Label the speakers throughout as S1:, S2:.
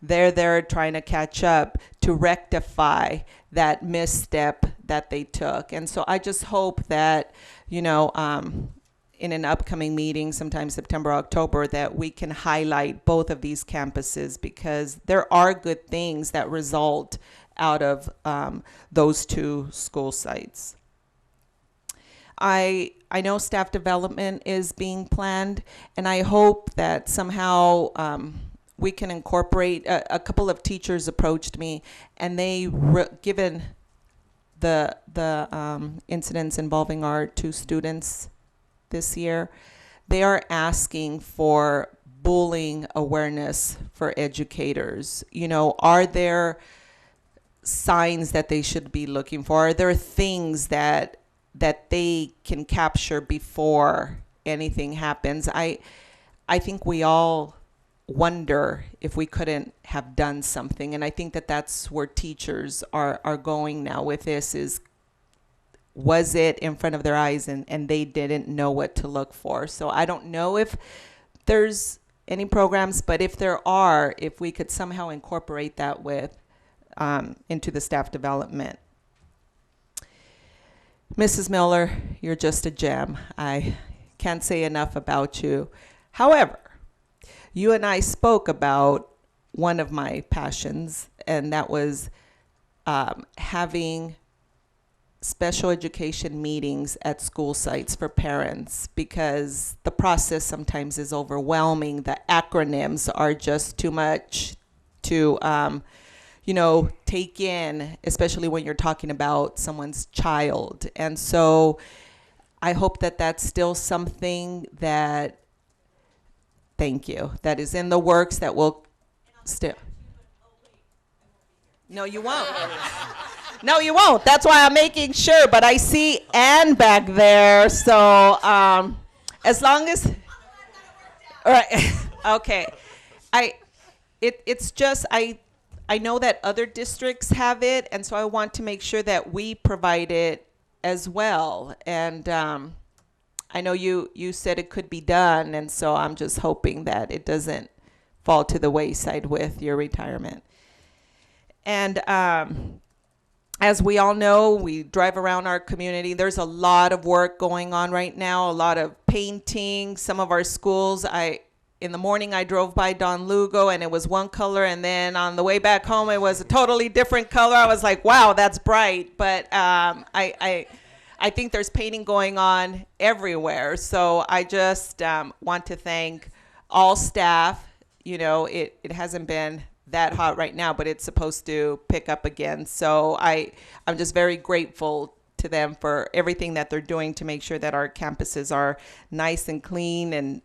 S1: They're there trying to catch up to rectify that misstep that they took. And so I just hope that, you know, in an upcoming meeting, sometime September, October, that we can highlight both of these campuses, because there are good things that result out of those two school sites. I know staff development is being planned, and I hope that somehow we can incorporate. A couple of teachers approached me, and given the incidents involving our two students this year, they are asking for bullying awareness for educators. You know, are there signs that they should be looking for? Are there things that they can capture before anything happens? I think we all wonder if we couldn't have done something, and I think that that's where teachers are going now with this. Is, was it in front of their eyes and they didn't know what to look for? So I don't know if there's any programs, but if there are, if we could somehow incorporate that with into the staff development. Mrs. Miller, you're just a gem. I can't say enough about you. However, you and I spoke about one of my passions, and that was having special education meetings at school sites for parents, because the process sometimes is overwhelming. The acronyms are just too much to take in, especially when you're talking about someone's child. And so I hope that that's still something that, thank you, that is in the works, that will still. No, you won't. No, you won't. That's why I'm making sure. But I see Ann back there. So as long as, all right, okay. It's just, I know that other districts have it, and so I want to make sure that we provide it as well. And I know you said it could be done, and so I'm just hoping that it doesn't fall to the wayside with your retirement. And as we all know, we drive around our community. There's a lot of work going on right now, a lot of painting. Some of our schools, in the morning I drove by Don Lugo and it was one color, and then on the way back home it was a totally different color. I was like, wow, that's bright. But I think there's painting going on everywhere. So I just want to thank all staff. You know, it hasn't been that hot right now, but it's supposed to pick up again. So I'm just very grateful to them for everything that they're doing to make sure that our campuses are nice and clean and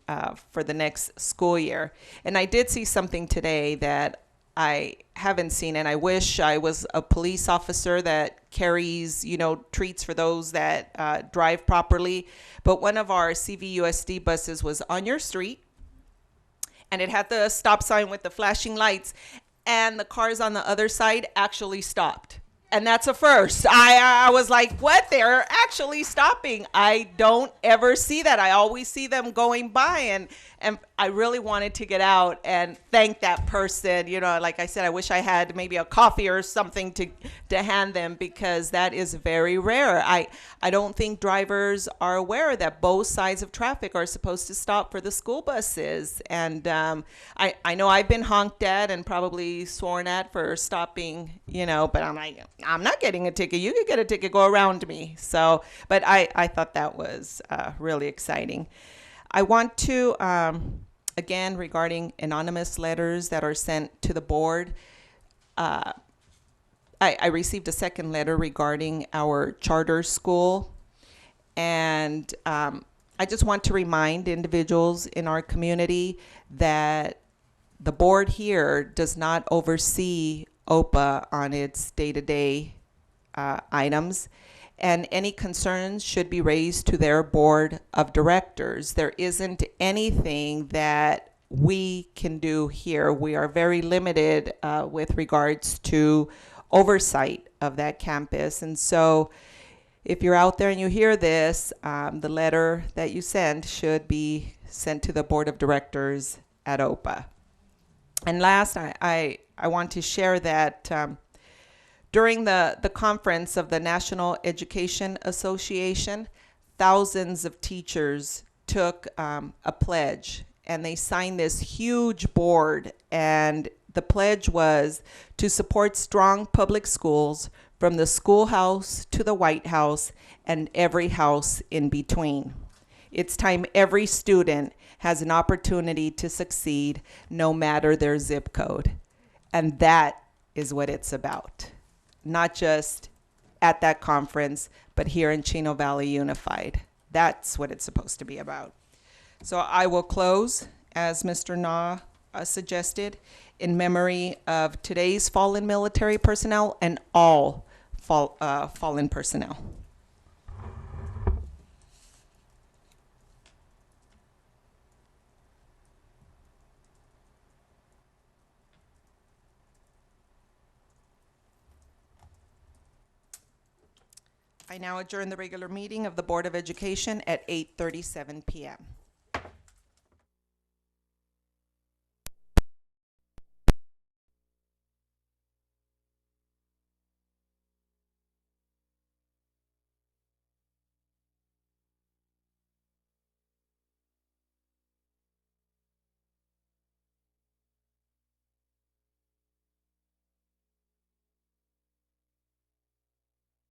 S1: for the next school year. And I did see something today that I haven't seen, and I wish I was a police officer that carries, treats for those that drive properly. But one of our CVUSD buses was on your street, and it had the stop sign with the flashing lights, and the cars on the other side actually stopped. And that's a first. I was like, what? They're actually stopping. I don't ever see that. I always see them going by. And I really wanted to get out and thank that person. Like I said, I wish I had maybe a coffee or something to hand them, because that is very rare. I don't think drivers are aware that both sides of traffic are supposed to stop for the school buses. And I know I've been honked at and probably sworn at for stopping, but I'm like, I'm not getting a ticket. You could get a ticket, go around me. So, but I thought that was really exciting. I want to, again, regarding anonymous letters that are sent to the board, I received a second letter regarding our charter school. And I just want to remind individuals in our community that the board here does not oversee OPA on its day-to-day items, and any concerns should be raised to their board of directors. There isn't anything that we can do here. We are very limited with regards to oversight of that campus. And so if you're out there and you hear this, the letter that you send should be sent to the board of directors at OPA. And last, I want to share that during the conference of the National Education Association, thousands of teachers took a pledge and they signed this huge board. And the pledge was to support strong public schools from the schoolhouse to the White House and every house in between. It's time every student has an opportunity to succeed no matter their zip code. And that is what it's about. Not just at that conference, but here in Chino Valley Unified. That's what it's supposed to be about. So I will close, as Mr. Na suggested, in memory of today's fallen military personnel and all fallen personnel. I now adjourn the regular meeting of the Board of Education at 8:37 p.m.